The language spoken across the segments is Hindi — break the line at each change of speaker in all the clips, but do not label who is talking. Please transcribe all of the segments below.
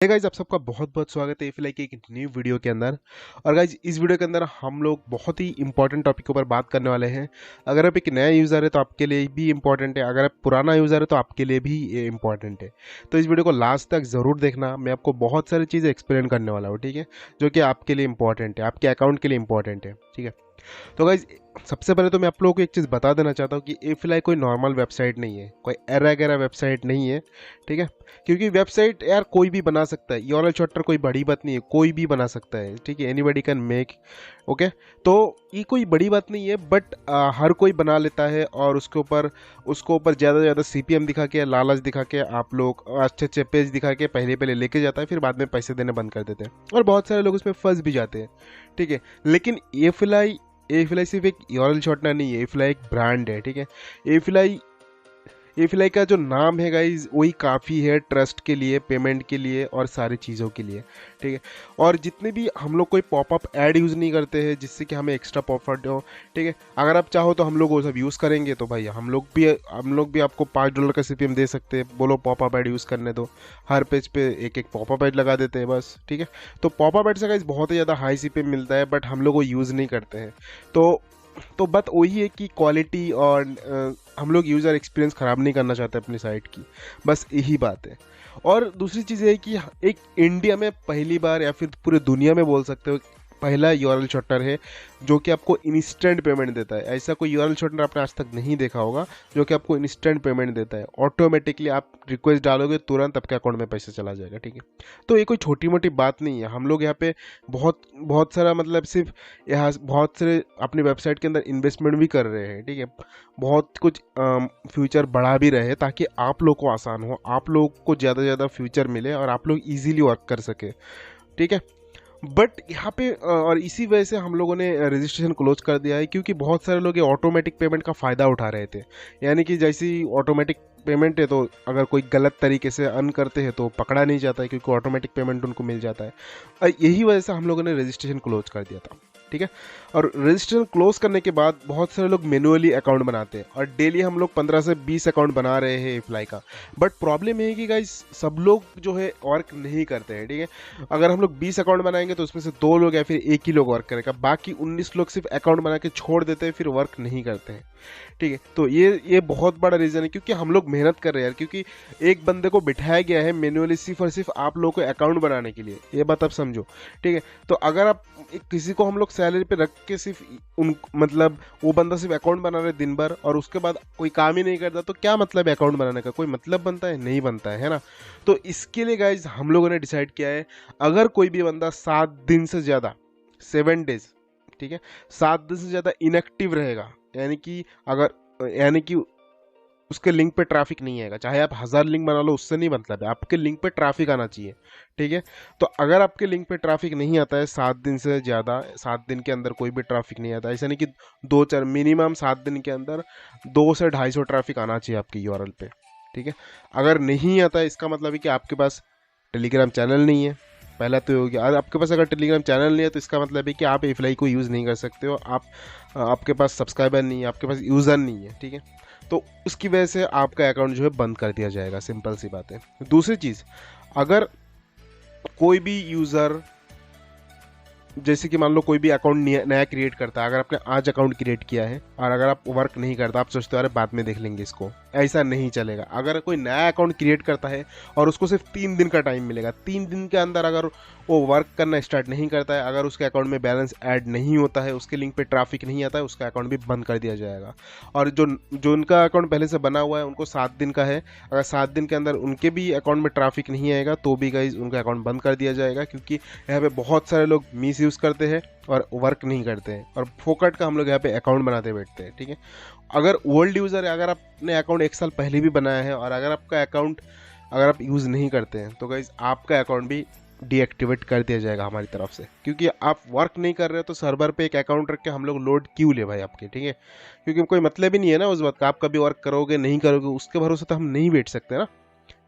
हे गाइज, आप सबका बहुत बहुत स्वागत है एफिलाई की एक न्यू वीडियो के अंदर। और गाइज, इस वीडियो के अंदर हम लोग बहुत ही इंपॉर्टेंट टॉपिक के ऊपर बात करने वाले हैं। अगर आप एक नया यूज़र है तो आपके लिए भी इंपॉर्टेंट है, अगर आप पुराना यूज़र है तो आपके लिए भी ये इंपॉर्टेंट है। तो इस वीडियो को लास्ट तक ज़रूर देखना। मैं आपको बहुत सारी चीज़ें एक्सप्लेन करने वाला हूँ, ठीक है, जो कि आपके लिए इंपॉर्टेंट है, आपके अकाउंट के लिए इंपॉर्टेंट है, ठीक है। तो गाइज, सबसे पहले तो मैं आप लोगों को एक चीज़ बता देना चाहता हूँ कि एफिलाई कोई नॉर्मल वेबसाइट नहीं है, कोई एरा गैरा वेबसाइट नहीं है, ठीक है। क्योंकि वेबसाइट यार कोई भी बना सकता है, यूआरएल शॉर्टकट कोई बड़ी बात नहीं है, कोई भी बना सकता है, ठीक है। Anybody can make, okay. तो ये कोई बड़ी बात नहीं है, बट हर कोई बना लेता है और उसको ऊपर ज़्यादा से ज़्यादा सीपीएम दिखा के, लालच दिखा के, आप लोग अच्छे अच्छे पेज दिखा के पहले लेके जाता है, फिर बाद में पैसे देने बंद कर देते हैं और बहुत सारे लोग उसमें फंस भी जाते हैं, ठीक है। लेकिन एफिलाई सिर्फ एक यूआरएल शॉर्टनर नहीं है, एफिलाई एक ब्रांड है, ठीक है। एफिलाई का जो नाम है गाइज, वही काफ़ी है ट्रस्ट के लिए, पेमेंट के लिए और सारी चीज़ों के लिए, ठीक है। और जितने भी हम लोग कोई पॉपअप ऐड यूज़ नहीं करते हैं जिससे कि हमें एक्स्ट्रा पॉपअप हो, ठीक है। अगर आप चाहो तो हम लोग वो सब यूज़ करेंगे, तो भाई हम लोग भी आपको $5 का सीपीएम दे सकते हैं। बोलो पॉपअप ऐड यूज़ करने दो, हर पेज पे एक एक पॉपअप ऐड लगा देते हैं बस, ठीक है। तो पॉपअप ऐड से गाइज बहुत ही ज़्यादा हाई सीपीएम मिलता है, बट हम लोग वो यूज़ नहीं करते हैं। तो बात वही है कि क्वालिटी और हम लोग यूज़र एक्सपीरियंस ख़राब नहीं करना चाहते अपनी साइट की, बस यही बात है। और दूसरी चीज़ ये है कि एक इंडिया में पहली बार या फिर पूरे दुनिया में बोल सकते हो पहला यूआरएल शॉर्टनर है जो कि आपको इंस्टेंट पेमेंट देता है। ऐसा कोई यूआरएल शॉर्टनर आपने आज तक नहीं देखा होगा जो कि आपको इंस्टेंट पेमेंट देता है। ऑटोमेटिकली आप रिक्वेस्ट डालोगे, तुरंत आपके अकाउंट में पैसा चला जाएगा, ठीक है। तो ये कोई छोटी मोटी बात नहीं है। हम लोग यहाँ पे बहुत बहुत सारा मतलब सिर्फ यहाँ बहुत सारे अपनी वेबसाइट के अंदर इन्वेस्टमेंट भी कर रहे हैं, ठीक है। बहुत कुछ फ्यूचर बढ़ा भी रहे हैं ताकि आप लोग को आसान हो, आप लोग को ज़्यादा से ज़्यादा फ्यूचर मिले और आप लोग ईजिली वर्क कर सके, ठीक है। बट यहाँ पे और इसी वजह से हम लोगों ने रजिस्ट्रेशन क्लोज कर दिया है, क्योंकि बहुत सारे लोग ये ऑटोमेटिक पेमेंट का फ़ायदा उठा रहे थे। यानी कि जैसी ऑटोमेटिक पेमेंट है, तो अगर कोई गलत तरीके से अर्न करते हैं तो पकड़ा नहीं जाता है, क्योंकि ऑटोमेटिक पेमेंट उनको मिल जाता है। यही वजह से हम लोगों ने रजिस्ट्रेशन क्लोज कर दिया था, ठीक है। और रजिस्ट्रेशन क्लोज करने के बाद बहुत सारे लोग मैनुअली अकाउंट बनाते हैं और डेली हम लोग 15 से 20 अकाउंट बना रहे हैं एफिलाई का। बट प्रॉब्लम है कि गाइस सब लोग जो है वर्क नहीं करते हैं, ठीक है। अगर हम लोग 20 अकाउंट बनाएंगे तो उसमें से 2 लोग या फिर एक ही लोग वर्क करेगा, बाकी 19 लोग सिर्फ अकाउंट बना के छोड़ देते हैं, फिर वर्क नहीं करते हैं, ठीक है। तो ये बहुत बड़ा रीज़न है, क्योंकि हम लोग मेहनत कर रहे हैं यार। क्योंकि एक बंदे को बिठाया गया है मैनुअली सिर्फ और सिर्फ आप लोगों को अकाउंट बनाने के लिए, ये बात आप समझो, ठीक है। तो अगर आप किसी को हम लोग सैलरी पे रख के सिर्फ उन मतलब वो बंदा सिर्फ अकाउंट बना रहे दिन भर और उसके बाद कोई काम ही नहीं करता, तो क्या मतलब है अकाउंट बनाने का? कोई मतलब बनता है? नहीं बनता है ना। तो इसके लिए गाइज हम लोगों ने डिसाइड किया है, अगर कोई भी बंदा 7 दिन से ज़्यादा, 7 डेज, ठीक है, 7 दिन से ज़्यादा इनएक्टिव रहेगा, यानी कि उसके लिंक पे ट्रैफिक नहीं आएगा, चाहे आप 1000 लिंक बना लो, उससे नहीं मतलब है, आपके लिंक पे ट्रैफिक आना चाहिए, ठीक है। तो अगर आपके लिंक पे ट्रैफिक नहीं आता है 7 दिन से ज़्यादा, 7 दिन के अंदर कोई भी ट्रैफिक नहीं आता, ऐसा नहीं कि 2-4, मिनिमम 7 दिन के अंदर 200 से 250 ट्रैफिक आना चाहिए आपकी यूआरएल पे, ठीक है। अगर नहीं आता है, इसका मतलब है कि आपके पास टेलीग्राम चैनल नहीं है, पहला तो हो गया। और आपके पास अगर टेलीग्राम चैनल नहीं है तो इसका मतलब है कि आप एफिलाई को यूज़ नहीं कर सकते हो, आपके पास सब्सक्राइबर नहीं है, आपके पास यूज़र नहीं है, ठीक है। तो उसकी वजह से आपका अकाउंट जो है बंद कर दिया जाएगा, सिंपल सी बात है। दूसरी चीज़, अगर कोई भी यूज़र, जैसे कि मान लो कोई भी अकाउंट नया क्रिएट करता है, अगर आपने आज अकाउंट क्रिएट किया है और अगर आप वर्क नहीं करता, आप सोचते हो अरे बाद में देख लेंगे इसको, ऐसा नहीं चलेगा। अगर कोई नया अकाउंट क्रिएट करता है और उसको सिर्फ 3 दिन का टाइम मिलेगा, 3 दिन के अंदर अगर वो वर्क करना स्टार्ट नहीं करता है, अगर उसके अकाउंट में बैलेंस ऐड नहीं होता है, उसके लिंक पे ट्रैफिक नहीं आता है, उसका अकाउंट भी बंद कर दिया जाएगा। और जो उनका अकाउंट पहले से बना हुआ है उनको 7 दिन का है, अगर 7 दिन के अंदर उनके भी अकाउंट में ट्रैफिक नहीं आएगा तो भी गाइज उनका अकाउंट बंद कर दिया जाएगा, क्योंकि यहाँ पे बहुत सारे लोग मिस यूज़ करते हैं और वर्क नहीं करते हैं और फोकट का हम लोग यहाँ पे अकाउंट बनाते बैठते हैं, ठीक है। अगर ओल्ड यूज़र है, अगर आपने अकाउंट 1 साल पहले भी बनाया है और अगर आपका अकाउंट अगर आप यूज़ नहीं करते हैं, तो गाइज आपका अकाउंट भी डीएक्टिवेट कर दिया जाएगा हमारी तरफ से, क्योंकि आप वर्क नहीं कर रहे हो। तो सर्वर पे एक अकाउंट रख के हम लोग लोड क्यों ले भाई आपके, ठीक है। क्योंकि कोई मतलब ही नहीं है ना उस बात का, आप कभी वर्क करोगे नहीं करोगे, उसके भरोसे तो हम नहीं बैठ सकते ना,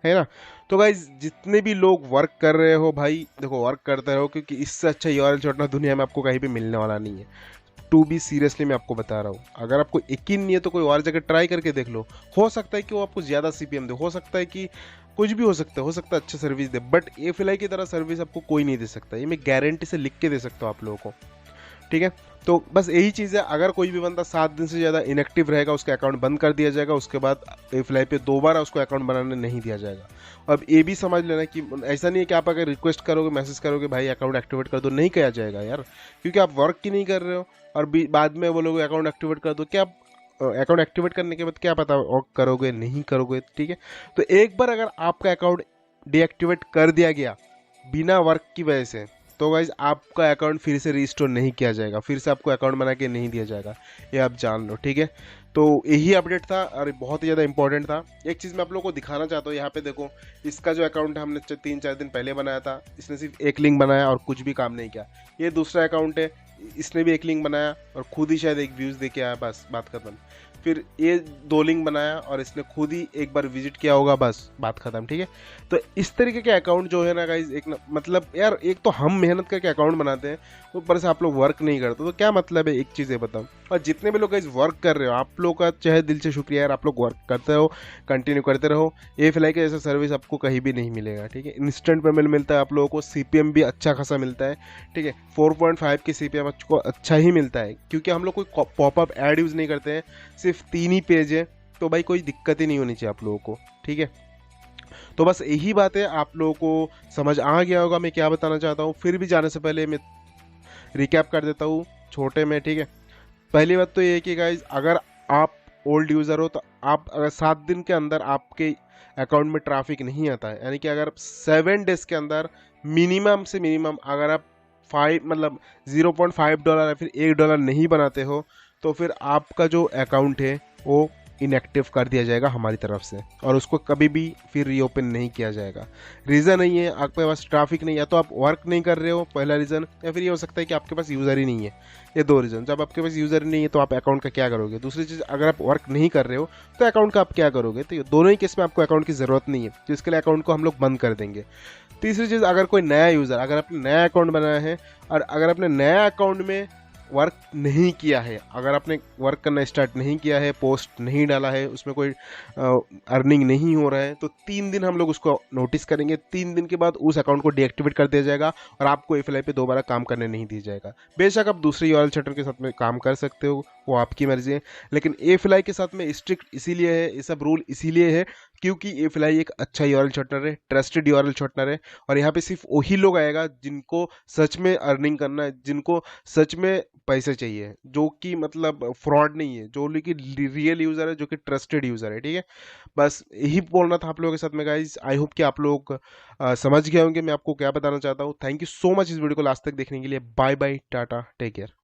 है ना। तो गाइज जितने भी लोग वर्क कर रहे हो भाई, देखो वर्क करते रहो, क्योंकि इससे अच्छा यूआरएल शॉर्टनर दुनिया में आपको कहीं भी मिलने वाला नहीं है। टू बी सीरियसली मैं आपको बता रहा हूँ, अगर आपको यकीन नहीं है तो कोई और जगह ट्राई करके देख लो, हो सकता है कि वो आपको ज़्यादा सीपीएम दे, हो सकता है कि कुछ भी हो सकता है अच्छा service they, but A fly की तरह सर्विस आपको कोई नहीं दे सकता, ये मैं गारंटी से लिख के दे सकता हूँ आप लोगों को, ठीक है। तो बस यही चीज़ है, अगर कोई भी बंदा 7 दिन से ज़्यादा इनएक्टिव रहेगा उसका अकाउंट बंद कर दिया जाएगा, उसके बाद फ्लाई पे दोबारा उसको अकाउंट बनाने नहीं दिया जाएगा। अब ये भी समझ लेना कि ऐसा नहीं है कि आप अगर रिक्वेस्ट करोगे, मैसेज करोगे भाई अकाउंट एक्टिवेट कर दो, नहीं किया जाएगा यार, क्योंकि आप वर्क ही नहीं कर रहे हो। और बाद में बोलोगे अकाउंट एक्टिवेट कर दो, क्या अकाउंट एक्टिवेट करने के बाद क्या पता और करोगे नहीं करोगे, ठीक है। तो एक बार अगर आपका अकाउंट डीएक्टिवेट कर दिया गया बिना वर्क की वजह से, तो गाइज आपका अकाउंट फिर से रिस्टोर नहीं किया जाएगा, फिर से आपको अकाउंट बना के नहीं दिया जाएगा, ये आप जान लो, ठीक है। तो यही अपडेट था और बहुत ही ज़्यादा इंपॉर्टेंट था। एक चीज़ मैं आप लोगों को दिखाना चाहता हूँ, यहाँ पे देखो, इसका जो अकाउंट है हमने 3-4 दिन पहले बनाया था, इसने सिर्फ एक लिंक बनाया और कुछ भी काम नहीं किया। ये दूसरा अकाउंट है, इसने भी एक लिंक बनाया और खुद ही शायद एक व्यूज़ दे के आया, बस बात खत्म। फिर ये 2 लिंक बनाया और इसने खुद ही एक बार विजिट किया होगा, बस बात खत्म, ठीक है। तो इस तरीके के अकाउंट जो है ना गाइज, एक मतलब यार, एक तो हम मेहनत करके अकाउंट बनाते हैं, ऊपर से आप लोग वर्क नहीं करते, तो क्या मतलब है, एक चीज़ है बताओ। और जितने भी लोग गाइज वर्क कर रहे हो, आप लोग का चाहे दिल से शुक्रिया यार, आप लोग वर्क करते हो, कंटिन्यू करते रहो। ए फ्लाई का जैसा सर्विस आपको कहीं भी नहीं मिलेगा, ठीक है। इंस्टेंट पेमेंट मिलता है आप लोगों को, सीपीएम भी अच्छा खासा मिलता है, ठीक है। 4.5 की सीपीएम आपको अच्छा ही मिलता है, क्योंकि हम लोग कोई पॉपअप ऐड यूज़ नहीं करते हैं, सिर्फ 3 ही पेज है, तो भाई कोई दिक्कत ही नहीं होनी चाहिए आप लोगों को, ठीक है। तो बस यही बात है, आप लोगों को समझ आ गया होगा मैं क्या बताना चाहता हूँ। फिर भी जाने से पहले मैं रिकैप कर देता हूँ छोटे में, ठीक है। पहली बात तो ये है कि गाइज, अगर आप ओल्ड यूज़र हो तो आप अगर 7 दिन के अंदर आपके अकाउंट में ट्रैफिक नहीं आता है, यानी कि अगर 7 डेज के अंदर मिनिमम से मिनिमम अगर आप 5 मतलब $0.5 या फिर $1 नहीं बनाते हो, तो फिर आपका जो अकाउंट है वो इनएक्टिव कर दिया जाएगा हमारी तरफ से, और उसको कभी भी फिर रीओपन नहीं किया जाएगा। रीज़न नहीं है आपके पास ट्रैफिक नहीं है, या तो आप वर्क नहीं कर रहे हो, पहला रीज़न, या फिर ये हो सकता है कि आपके पास यूज़र ही नहीं है। ये 2 रीज़न, जब आपके पास यूज़र ही नहीं है तो आप अकाउंट का क्या करोगे। दूसरी चीज़, अगर आप वर्क नहीं कर रहे हो तो अकाउंट का आप क्या करोगे। तो ये दोनों ही केस में आपको अकाउंट की ज़रूरत नहीं है, तो इसके लिए अकाउंट को हम लोग बंद कर देंगे। तीसरी चीज़, अगर कोई नया यूज़र, अगर आपने नया अकाउंट बनाया है और अगर आपने नया अकाउंट में वर्क नहीं किया है, अगर आपने वर्क करना स्टार्ट नहीं किया है, पोस्ट नहीं डाला है, उसमें कोई अर्निंग नहीं हो रहा है, तो 3 दिन हम लोग उसको नोटिस करेंगे। 3 दिन के बाद उस अकाउंट को डीएक्टिवेट कर दिया जाएगा और आपको ए फ्लाई पे दोबारा काम करने नहीं दिया जाएगा। बेशक आप दूसरे यूआरएल शटर के साथ में काम कर सकते हो, वो आपकी मर्जी है, लेकिन ए फ्लाई के साथ में स्ट्रिक्ट इसीलिए है, ये सब रूल इसीलिए है क्योंकि ए फ्लाई एक अच्छा यूआरएल शॉर्टनर है, ट्रस्टेड यूआरएल शॉर्टनर है, और यहाँ पे सिर्फ वही लोग आएगा जिनको सच में अर्निंग करना है, जिनको सच में पैसे चाहिए, जो कि मतलब फ्रॉड नहीं है, जो कि रियल यूज़र है, जो कि ट्रस्टेड यूज़र है, ठीक है। बस यही बोलना था आप लोगों के साथ में गाइज। आई होप कि आप लोग समझ गए होंगे मैं आपको क्या बताना चाहता हूँ। थैंक यू सो मच इस वीडियो को लास्ट तक देखने के लिए। Bye bye, tata, take care.